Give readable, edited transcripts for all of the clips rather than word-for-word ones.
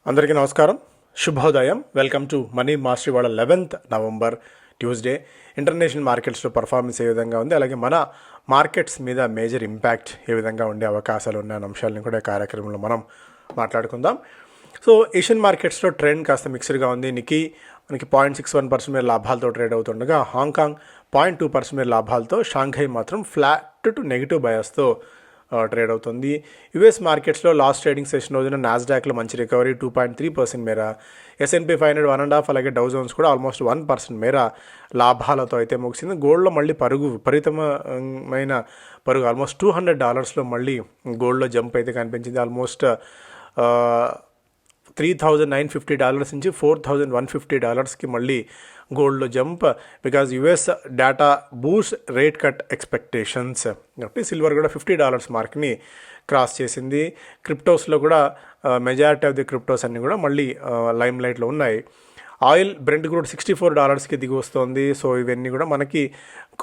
అందరికీ నమస్కారం, శుభోదయం. Welcome to money mastery. వాళ్ళ 11th నవంబర్ ట్యూస్డే ఇంటర్నేషనల్ మార్కెట్స్లో పర్ఫార్మెన్స్ ఏ విధంగా ఉంది, అలాగే మన మార్కెట్స్ మీద మేజర్ ఇంపాక్ట్ ఏ విధంగా ఉండే అవకాశాలు ఉన్న అంశాలను కూడా ఈ కార్యక్రమంలో మనం మాట్లాడుకుందాం. సో ఏషియన్ మార్కెట్స్లో ట్రెండ్ కాస్త మిక్స్డ్గా ఉంది. నికీ మనకి 0.61% మేర లాభాలతో ట్రేడ్ అవుతుండగా హాంకాంగ్ 0.2% మేర లాభాలతో, షాంఘై మాత్రం ఫ్లాట్ టు నెగిటివ్ బయాస్తో ట్రేడ్ అవుతుంది. యుఎస్ మార్కెట్స్లో లాస్ట్ ట్రేడింగ్ సెషన్ రోజున నాస్డాక్లో మంచి రికవరీ 2.3% మేర, S&P 500 1.5%, అలాగే డౌ జోన్స్ కూడా ఆల్మోస్ట్ 1% మేర లాభాలతో అయితే ముగిసింది. గోల్డ్లో మళ్ళీ విపరీతమైన పరుగు ఆల్మోస్ట్ $200 మళ్ళీ గోల్డ్లో జంప్ అయితే కనిపించింది. ఆల్మోస్ట్ $3,950 నుంచి $4,150కి మళ్ళీ గోల్డ్లో jump, because US data Boost rate cut expectations. కాబట్టి సిల్వర్ కూడా $50 మార్క్ని క్రాస్ చేసింది. క్రిప్టోస్లో కూడా మెజారిటీ ఆఫ్ ది క్రిప్టోస్ అన్నీ కూడా మళ్ళీ లైమ్ లైట్లో ఉన్నాయి. ఆయిల్ బ్రెంట్ క్రూడ్ $64కి దిగి వస్తుంది. సో ఇవన్నీ కూడా మనకి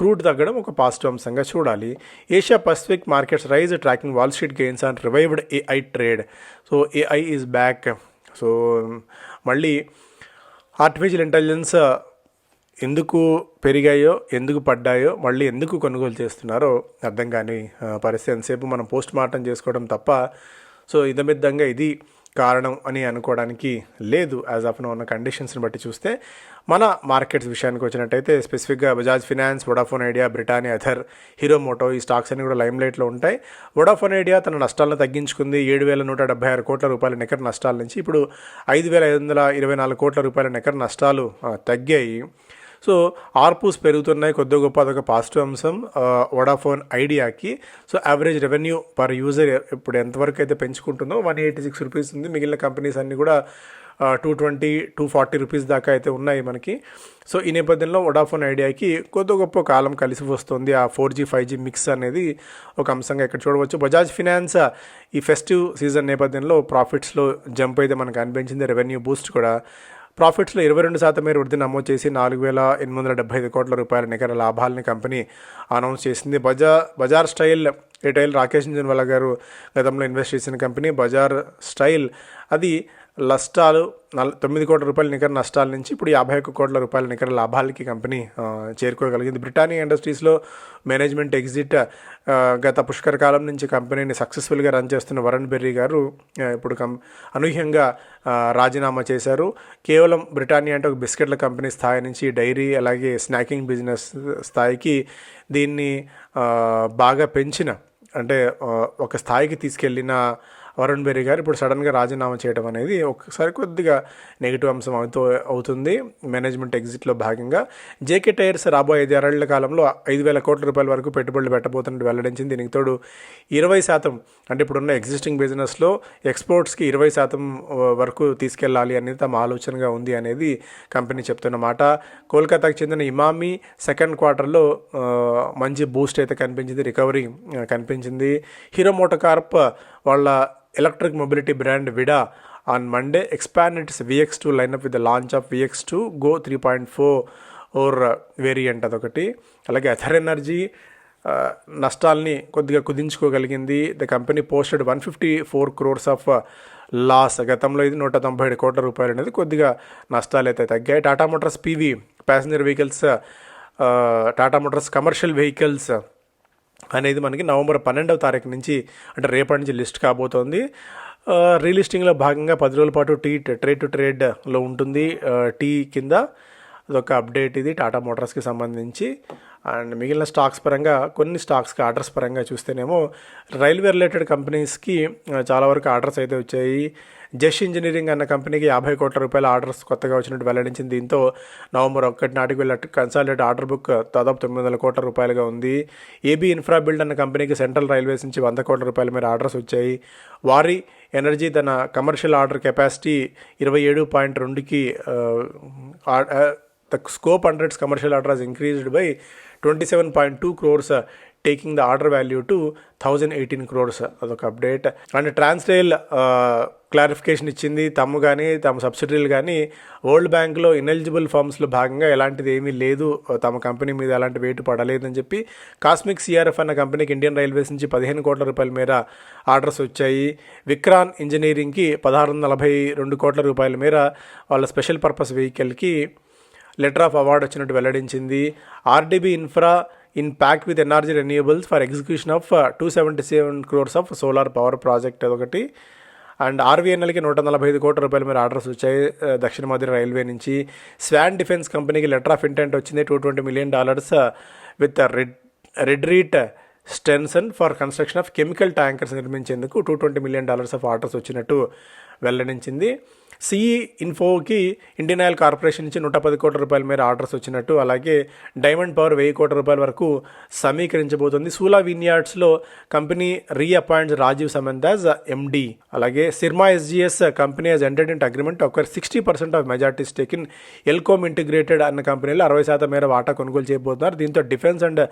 క్రూడ్ తగ్గడం ఒక పాజిటివ్ అంశంగా చూడాలి. Asia Pacific markets rise tracking Wall Street gains and revived AI trade. So AI is back. So మళ్ళీ ఆర్టిఫిషియల్ ఇంటెలిజెన్స్ ఎందుకు పెరిగాయో, ఎందుకు పడ్డాయో, మళ్ళీ ఎందుకు కొనుగోలు చేస్తున్నారో అర్థం కాని పరిస్థితి. ఎంతసేపు మనం పోస్ట్ మార్టం చేసుకోవడం తప్ప సో ఇదమిద్దంగా ఇది కారణం అని అనుకోవడానికి లేదు. యాజ్ ఆఫ్ నో ఉన్న కండిషన్స్ని బట్టి చూస్తే మన మార్కెట్స్ విషయానికి వచ్చినట్టయితే స్పెసిఫిక్గా Bajaj finance, Vodafone Idea, Britannia, Ather, Hero Moto ఈ స్టాక్స్ అన్ని కూడా లైమ్ లైట్లో ఉంటాయి. వొడాఫోన్ ఐడియా తన నష్టాలను తగ్గించుకుంది. 7,176 కోట్ల రూపాయల నికర నష్టాల నుంచి ఇప్పుడు 5,524 కోట్ల రూపాయల నికర నష్టాలు తగ్గాయి. సో ఆర్పూస్ పెరుగుతున్నాయి, కొద్ది గొప్ప అదొక పాజిటివ్ అంశం వొడాఫోన్ ఐడియాకి. So average revenue per user ఇప్పుడు ఎంతవరకు అయితే పెంచుకుంటుందో ₹186 ఉంది. మిగిలిన కంపెనీస్ అన్నీ కూడా $220-240 దాకా అయితే ఉన్నాయి మనకి. సో ఈ నేపథ్యంలో వొడాఫోన్ ఐడియాకి కొద్ది గొప్ప కాలం కలిసి వస్తుంది. ఆ 4G 5G మిక్స్ అనేది ఒక అంశంగా ఇక్కడ చూడవచ్చు. బజాజ్ ఫినాన్స్ ఈ ఫెస్టివ్ సీజన్ నేపథ్యంలో ప్రాఫిట్స్లో జంప్ అయితే మనకు అనిపించింది. రెవెన్యూ బూస్ట్ కూడా, ప్రాఫిట్స్లో 22% మేర వృద్ధి నమోదు చేసి 4,875 కోట్ల రూపాయల నికర లాభాలని కంపెనీ అనౌన్స్ చేసింది. బజార్ స్టైల్ రిటైల్ రాకేష్ జన్వాలా గారు గతంలో ఇన్వెస్ట్ చేసిన కంపెనీ బజార్ స్టైల్, అది నష్టాలు 9 కోట్ల రూపాయల నికర నష్టాల నుంచి ఇప్పుడు 51 కోట్ల రూపాయల నికర లాభాలకి కంపెనీ చేరుకోగలిగింది. బ్రిటానియా ఇండస్ట్రీస్లో మేనేజ్మెంట్ ఎగ్జిట్. గత పుష్కర కాలం నుంచి కంపెనీని సక్సెస్ఫుల్గా రన్ చేస్తున్న వరుణ్ బెర్రీ గారు ఇప్పుడు అనూహ్యంగా రాజీనామా చేశారు. కేవలం బ్రిటానియా అంటే ఒక బిస్కెట్ల కంపెనీ స్థాయి నుంచి డైరీ అలాగే స్నాకింగ్ బిజినెస్ స్థాయికి దీన్ని బాగా పెంచిన, అంటే ఒక స్థాయికి తీసుకెళ్ళిన వరుణ్ బెర్రీ గారు ఇప్పుడు సడన్గా రాజీనామా చేయడం అనేది ఒకసారి కొద్దిగా నెగిటివ్ అంశం అవుతుంది మేనేజ్మెంట్ ఎగ్జిట్లో భాగంగా. జేకే టైర్స్ రాబోయే 5 కాలంలో 5,000 కోట్ల రూపాయల వరకు పెట్టుబడులు పెట్టబోతున్నట్టు వెల్లడించింది. దీనికి తోడు 20%, అంటే ఇప్పుడున్న ఎగ్జిస్టింగ్ బిజినెస్లో ఎక్స్పోర్ట్స్కి 20% వరకు తీసుకెళ్ళాలి అనేది తమ ఆలోచనగా ఉంది అనేది కంపెనీ చెప్తున్న మాట. కోల్కతాకు చెందిన ఇమామి సెకండ్ క్వార్టర్లో మంచి బూస్ట్ అయితే కనిపించింది, రికవరీ కనిపించింది. హీరో మోటోకార్ప్ వాళ్ళ electric mobility brand Vida on Monday expand its VX2 lineup with the launch of VX2 Go 3.4 variant అదొకటి. అలాగే అథర్ ఎనర్జీ నష్టాల్ని కొద్దిగా కుదించుకోగలిగింది. The company posted 154 crores of loss. గతంలో ఇది 197 కోట్ల రూపాయలు అనేది కొద్దిగా నష్టాలు అయితే తగ్గాయి. Tata Motors PV passenger vehicles, Tata Motors commercial vehicles అనేది మనకి నవంబర్ 12వ తారీఖు నుంచి, అంటే రేపటి నుంచి లిస్ట్ కాబోతోంది. రీలిస్టింగ్లో భాగంగా 10 రోజుల పాటు ట్రేడ్ టు ట్రేడ్లో ఉంటుంది. టీ కింద అదొక అప్డేట్ ఇది టాటా మోటార్స్కి సంబంధించి. అండ్ మిగిలిన స్టాక్స్ పరంగా, కొన్ని స్టాక్స్కి ఆర్డర్స్ పరంగా చూస్తేనేమో రైల్వే రిలేటెడ్ కంపెనీస్కి చాలా వరకు ఆర్డర్స్ అయితే వచ్చాయి. జెష్ ఇంజనీరింగ్ అన్న కంపెనీకి 50 కోట్ల రూపాయల ఆర్డర్స్ కొత్తగా వచ్చినట్టు వెల్లడించింది. దీంతో నవంబర్ 1 నాటికి వీళ్ళ కన్సాలిడేట్ ఆర్డర్ బుక్ దాదాపు 900 కోట్ల రూపాయలుగా ఉంది. ఏబీ ఇన్ఫ్రా బిల్డ్ అన్న కంపెనీకి సెంట్రల్ రైల్వేస్ నుంచి 100 కోట్ల రూపాయల మేర ఆర్డర్స్ వచ్చాయి. వారి ఎనర్జీ తన కమర్షియల్ ఆర్డర్ కెపాసిటీ 27.2కి the scope under its commercial order has increased by 27.2 crores taking the order value to 1018 crores. అదొక అప్డేట్. అండ్ ట్రాన్స్రైల్ క్లారిఫికేషన్ ఇచ్చింది, తమ సబ్సిడరీలు కానీ వరల్డ్ బ్యాంక్లో ఇనెలిజిబుల్ ఫార్మ్స్లో భాగంగా ఎలాంటిది ఏమీ లేదు, తమ కంపెనీ మీద ఎలాంటి వెయిట్ పడలేదని చెప్పి కాస్మిక్ సిఆర్ఎఫ్ అన్న కంపెనీకి ఇండియన్ రైల్వేస్ నుంచి 15 కోట్ల రూపాయల మేర ఆర్డర్స్ వచ్చాయి. విక్రాన్ ఇంజనీరింగ్కి 1642 కోట్ల రూపాయల మేర వాళ్ళ స్పెషల్ పర్పస్ వెహికల్కి లెటర్ ఆఫ్ అవార్డు వచ్చినట్టు వెల్లడించింది. RDB infra in pack with NRG renewables for execution of 277 crores of solar power project అదొకటి. అండ్ ఆర్వీఎన్ఎల్కి 145 కోట్ల రూపాయల మీద ఆర్డర్స్ వచ్చాయి దక్షిణ మధ్య రైల్వే నుంచి. స్వాన్ డిఫెన్స్ కంపెనీకి లెటర్ ఆఫ్ ఇంటెంట్ వచ్చింది, $220 million with Rederiet Stenersen for construction of chemical tankers నిర్మించేందుకు $220 million ఆఫ్ ఆర్డర్స్ వచ్చినట్టు వెల్లడించింది. సిఈ ఇన్ఫోకి ఇండియన్ ఆయిల్ కార్పొరేషన్ నుంచి 110 కోట్ల రూపాయల మేర ఆర్డర్స్ వచ్చినట్టు, అలాగే డైమండ్ పవర్ 1000 కోట్ల రూపాయల వరకు సమీకరించబోతోంది. సూలా విన్యార్డ్స్లో company reappoints Rajeev Samant as MD. అలాగే Syrma SGS company has entered in agreement acquire 60% of majority stake in Elcome Integrated అన్న కంపెనీలో 60% మేర వాటా కొనుగోలు చేయబోతున్నారు. దీంతో డిఫెన్స్ అండ్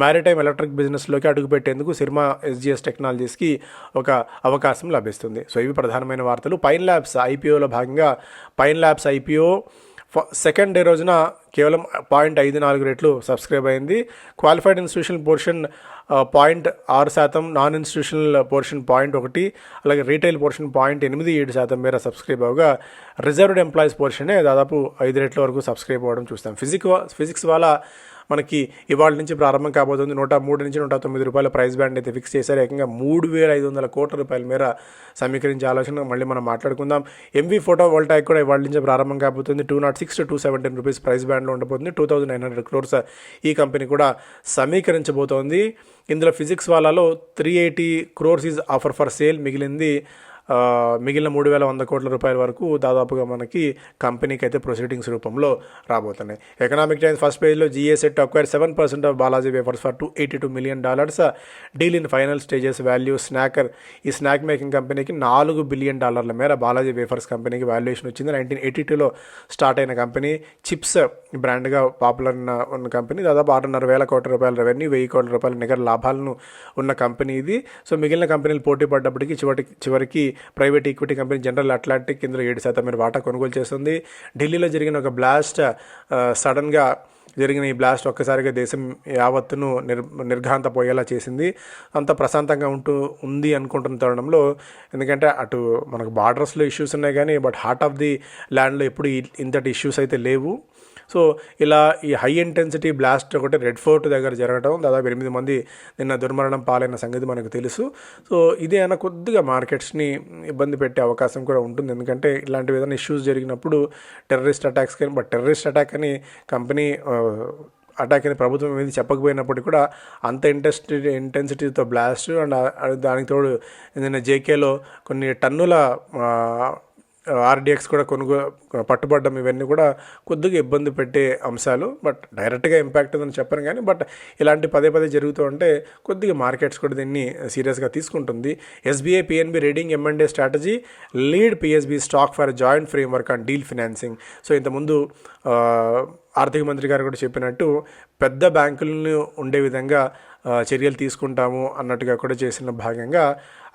మ్యారిటైమ్ ఎలక్ట్రిక్ బిజినెస్లోకి అడుగుపెట్టేందుకు సిర్మా ఎస్జిఎస్ టెక్నాలజీస్కి ఒక అవకాశం లభిస్తుంది. సో ఇవి ప్రధానమైన వార్తలు. పైన్ ల్యాబ్స్ ఐపీఓలో భాగంగా pine labs IPO second day రోజున కేవలం 0.54 రెట్లు సబ్స్క్రైబ్ అయింది. Qualified institutional portion 0.6%, non institutional portion 0.1, అలాగే రీటైల్ పోర్షన్ 0.87% మేర సబ్స్క్రైబ్ అవగా రిజర్వ్డ్ ఎంప్లాయీస్ పోర్షనే దాదాపు 5 రెట్ల వరకు సబ్స్క్రైబ్ అవ్వడం చూస్తాం. ఫిజిక్స్ వాళ్ళ మనకి ఇవాళ నుంచి ప్రారంభం కాబోతుంది. 103 నుంచి 109 రూపాయల ప్రైస్ బ్యాండ్ అయితే ఫిక్స్ చేశారు. ఏకంగా 3500 కోట్ల రూపాయల మేర సమీకరించే ఆలోచన మళ్ళీ మనం మాట్లాడుకుందాం. ఎంవీ ఫోటో వోల్టాయిక్ కూడా ఇవాళ నుంచి ప్రారంభం కాబోతుంది. 206 to 217 రూపీస్ ప్రైస్ బ్యాండ్లో ఉండబోతుంది. 2900 crores ఈ కంపెనీ కూడా సమీకరించబోతోంది. ఇందులో ఫిజిక్స్ వాళ్ళలో 380 crores is offer for sale. మిగిలిన 3100 కోట్ల రూపాయల వరకు దాదాపుగా మనకి కంపెనీకి అయితే ప్రొసీడింగ్స్ రూపంలో రాబోతున్నాయి. ఎకనామిక్ టైమ్స్ ఫస్ట్ పేజ్లో GA set acquire 7% of Balaji wafers for $282 million. Deal in final stages value. Snacker ఈ స్నాక్ మేకింగ్ కంపెనీకి $4 billion మేర బాలాజీ వేఫర్స్ కంపెనీకి వాల్యుయేషన్ వచ్చింది. 1982లో స్టార్ట్ అయిన కంపెనీ. చిప్స్ బ్రాండ్గా పాపులర్ ఉన్న కంపెనీ. దాదాపు 6,500 కోట్ల రూపాయల రెవెన్యూ, 1000 కోట్ల రూపాయల నిగర లాభాలను ఉన్న కంపెనీ ఇది. సో మిగిలిన కంపెనీలు పోటీ పడ్డప్పటికీ చివరికి private equity company general Atlantic ఇందులో 7% మేర వాటా కొనుగోలు చేస్తుంది. ఢిల్లీలో జరిగిన ఒక బ్లాస్ట్, సడన్గా జరిగిన ఈ బ్లాస్ట్ ఒక్కసారిగా దేశం యావత్తును నిర్ఘాంతపోయేలా చేసింది. అంత ప్రశాంతంగా ఉంది అనుకుంటున్న తరుణంలో, ఎందుకంటే అటు మనకు బార్డర్స్లో ఇష్యూస్ ఉన్నాయి కానీ బట్ హార్ట్ ఆఫ్ ది ల్యాండ్లో ఎప్పుడు ఇంతటి ఇష్యూస్ అయితే లేవు. సో ఇలా ఈ హై ఇంటెన్సిటీ బ్లాస్ట్ ఒకటి రెడ్ ఫోర్ట్ దగ్గర జరగడం, దాదాపు 8 మంది నిన్న దుర్మరణం పాలైన సంగతి మనకు తెలుసు. సో ఇదే అయినా కొద్దిగా మార్కెట్స్ని ఇబ్బంది పెట్టే అవకాశం కూడా ఉంటుంది. ఎందుకంటే ఇలాంటివి ఏదైనా ఇష్యూస్ జరిగినప్పుడు టెర్రరిస్ట్ అటాక్స్ కానీ, బట్ టెర్రరిస్ట్ అటాక్ అని కంపెనీ అటాక్ అని ప్రభుత్వం ఏది చెప్పకపోయినప్పటికీ కూడా అంత ఇంటెన్సిటీతో బ్లాస్ట్ అండ్ దానికి తోడు ఏదైనా జేకేలో కొన్ని టన్నుల ఆర్డిఎక్స్ కూడా పట్టుబడ్డం, ఇవన్నీ కూడా కొద్దిగా ఇబ్బంది పెట్టే అంశాలు. బట్ డైరెక్ట్గా ఇంపాక్ట్ ఉందని చెప్పను కానీ బట్ ఇలాంటి పదే జరుగుతూ ఉంటే కొద్దిగా మార్కెట్స్ కూడా దీన్ని సీరియస్గా తీసుకుంటుంది. SBI PNB reading M&A strategy lead PSB stock for joint framework and deal financing. So ఇంతకుముందు ఆర్థిక మంత్రి గారు కూడా చెప్పినట్టు పెద్ద బ్యాంకులను ఉండే విధంగా చర్యలు తీసుకుంటాము అన్నట్టుగా కూడా చేసిన భాగంగా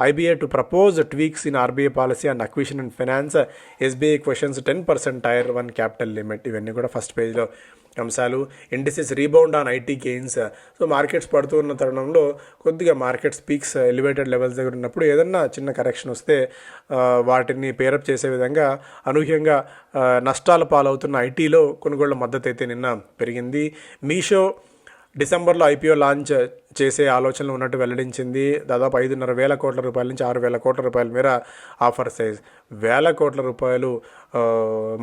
IBA to propose tweaks in RBI policy and acquisition and finance. SBI questions 10% Tier 1 capital limit. ఇవన్నీ కూడా ఫస్ట్ పేజ్లో అంశాలు. Indices rebound on IT gains. So markets పడుతూ ఉన్న తరుణంలో కొద్దిగా మార్కెట్స్ పీక్స్ ఎలివేటెడ్ లెవెల్స్ దగ్గర ఉన్నప్పుడు ఏదన్నా చిన్న కరెక్షన్ వస్తే వాటిని పేరప్ చేసే విధంగా అనూహ్యంగా నష్టాల పాలవుతున్న ఐటీలో కొనుగోళ్ల మద్దతు అయితే నిన్న పెరిగింది. మీషో డిసెంబర్లో IPO లాంచ్ చేసే ఆలోచనలు ఉన్నట్టు వెల్లడించింది. దాదాపు 5,500 కోట్ల రూపాయల నుంచి 6,000 కోట్ల రూపాయల మేర ఆఫర్ సైజ్. 1,000 కోట్ల రూపాయలు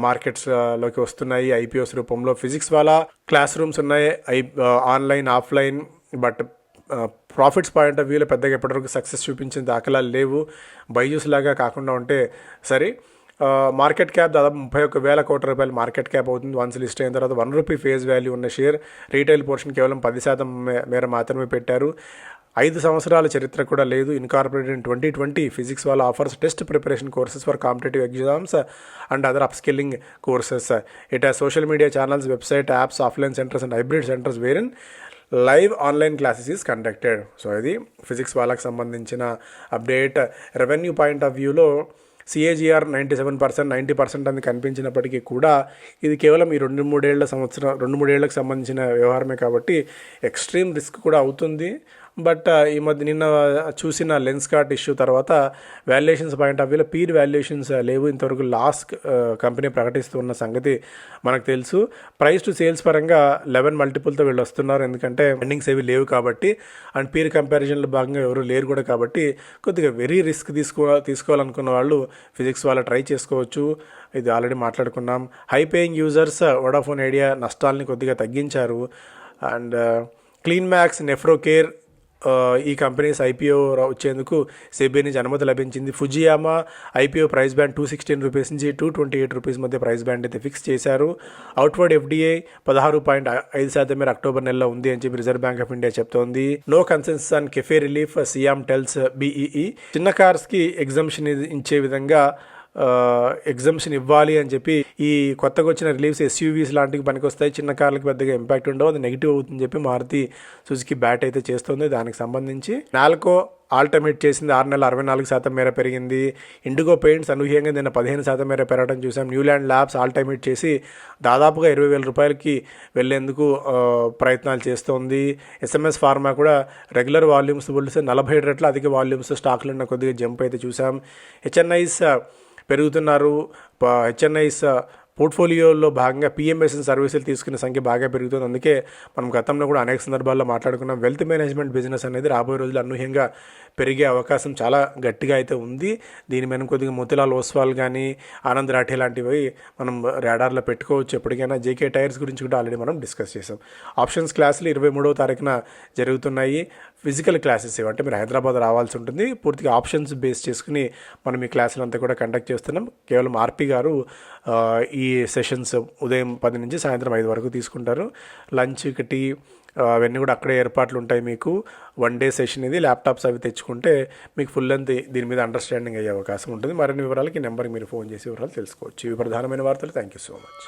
మార్కెట్స్లోకి వస్తున్నాయి IPOs రూపంలో. ఫిజిక్స్ వాళ్ళ క్లాస్ రూమ్స్ ఉన్నాయి, online offline. But profits point of వ్యూలో పెద్దగా ఎప్పటివరకు సక్సెస్ చూపించిన దాఖలాలు లేవు. బైజూస్ లాగా కాకుండా ఉంటే సరే. మార్కెట్ క్యాప్ దాదాపు 31,000 కోట్ల రూపాయలు మార్కెట్ క్యాప్ అవుతుంది వన్స్ లిస్ట్ అయిన తర్వాత. ₹1 ఫేస్ వాల్యూ ఉన్న షేర్. రీటైల్ పోర్షన్ కేవలం 10% మేర మాత్రమే పెట్టారు. 5 సంవత్సరాల చరిత్ర కూడా లేదు. Incorporated in 2020. ఫిజిక్స్ వాళ్ళ offers test preparation courses for competitive exams and other upskilling courses. It has social media channels, website, apps, offline centres and hybrid centres where in live online classes is conducted. So ఇది physics వాళ్ళకి సంబంధించిన update. Revenue point of వ్యూలో CAGR 97%, 90% అని కనిపించినప్పటికీ కూడా ఇది కేవలం ఈ 2-3 ఏళ్లకు సంబంధించిన వ్యవహారమే కాబట్టి ఎక్స్ట్రీమ్ రిస్క్ కూడా అవుతుంది. బట్ ఈ మధ్య నిన్న చూసిన లెన్స్ కార్ట్ ఇష్యూ తర్వాత వాల్యుయేషన్స్ పాయింట్ ఆఫ్ వ్యూలో పీర్ వాల్యుయేషన్స్ లేవు. ఇంతవరకు లాస్ట్ కంపెనీ ప్రకటిస్తున్న సంగతి మనకు తెలుసు. ప్రైస్ టు సేల్స్ పరంగా 11 మల్టిపుల్తో వీళ్ళు వస్తున్నారు, ఎందుకంటే ఎర్నింగ్స్ ఏవి లేవు కాబట్టి. అండ్ పీర్ కంపారిజన్లో భాగంగా ఎవరు లేరు కూడా కాబట్టి కొద్దిగా వెరీ రిస్క్ తీసుకోవాలనుకున్న వాళ్ళు ఫిజిక్స్ వాళ్ళ ట్రై చేసుకోవచ్చు. ఇది ఆల్రెడీ మాట్లాడుకున్నాం. High paying users Vodafone Idea నష్టాలని కొద్దిగా తగ్గించారు. అండ్ క్లీన్ మ్యాక్స్, నెఫ్రోకేర్ ఈ కంపెనీస్ IPO వచ్చేందుకు సెబీ నుంచి అనుమతి లభించింది. Fujiyama IPO price band 216 rupees నుంచి 228 రూపీస్ మధ్య ప్రైస్ బ్యాండ్ అయితే ఫిక్స్ చేశారు. అవుట్వర్డ్ FDI 16.5% మేర అక్టోబర్ నెలలో ఉంది అని చెప్పి రిజర్వ్ బ్యాంక్ ఆఫ్ ఇండియా చెప్తోంది. No consensus on CAFE relief, SIAM tells BEE. చిన్న కార్స్కి ఎగ్జంప్షన్ ఇచ్చే విధంగా ఎగ్జంప్షన్ ఇవ్వాలి అని చెప్పి ఈ కొత్తగా వచ్చిన రిలీఫ్స్ SUVs లాంటివి పనికొస్తాయి. చిన్న కార్లకు పెద్దగా ఇంపాక్ట్ ఉండవు, అది నెగిటివ్ అవుతుందని చెప్పి మారుతి సుజుకి బ్యాట్ అయితే చేస్తుంది. దానికి సంబంధించి నాల్కో ఆల్టమేట్ చేసింది 6 నెలల 64% మేర పెరిగింది. ఇండిగో పెయింట్స్ అనూహ్యంగా నిన్న 15% మేర పెరగడం చూసాం. న్యూలాండ్ ల్యాబ్స్ ఆల్టమేట్ చేసి దాదాపుగా 20,000 రూపాయలకి వెళ్లేందుకు ప్రయత్నాలు చేస్తోంది. SMS ఫార్మా కూడా రెగ్యులర్ వాల్యూమ్స్ పోలిస్తే 47 రెట్ల అధిక వాల్యూమ్స్ స్టాక్లో ఉన్న కొద్దిగా జంప్ అయితే చూసాం. HNIs పెరుగుతున్నారు. HNIs పోర్ట్ఫోలియోలో భాగంగా PMSN సర్వీసులు తీసుకునే సంఖ్య బాగా పెరుగుతుంది. అందుకే మనం గతంలో కూడా అనేక సందర్భాల్లో మాట్లాడుకున్నాం. వెల్త్ మేనేజ్మెంట్ బిజినెస్ అనేది రాబోయే రోజులు అనూహ్యంగా పెరిగే అవకాశం చాలా గట్టిగా అయితే ఉంది. దీని మీద కొద్దిగా మోతిలాల్ ఓస్వాల్ కానీ ఆనంద్ రాఠే లాంటివి మనం రాడార్లో పెట్టుకోవచ్చు ఎప్పటికైనా. JK టైర్స్ గురించి కూడా ఆల్రెడీ మనం డిస్కస్ చేసాం. ఆప్షన్స్ క్లాసులు 23వ తారీఖున జరుగుతున్నాయి. ఫిజికల్ క్లాసెస్ అంటే మీరు హైదరాబాద్ రావాల్సి ఉంటుంది. పూర్తిగా ఆప్షన్స్ బేస్ చేసుకుని మనం ఈ క్లాసులు అంతా కూడా కండక్ట్ చేస్తున్నాం. కేవలం RP గారు ఈ సెషన్స్ ఉదయం 10 నుంచి సాయంత్రం 5 వరకు తీసుకుంటారు. లంచ్, టీ అవన్నీ కూడా అక్కడే ఏర్పాట్లు ఉంటాయి. మీకు 1 డే సెషన్ ఇది. ల్యాప్టాప్స్ అవి తెచ్చుకుంటే మీకు ఫుల్ లెంత్ దీని మీద అండర్స్టాండింగ్ అయ్యే అవకాశం ఉంటుంది. మరిన్ని వివరాలకి నెంబర్కి మీరు ఫోన్ చేసి వివరాలు తెలుసుకోవచ్చు. ఇవి ప్రధానమైన వార్తలు. Thank you so much.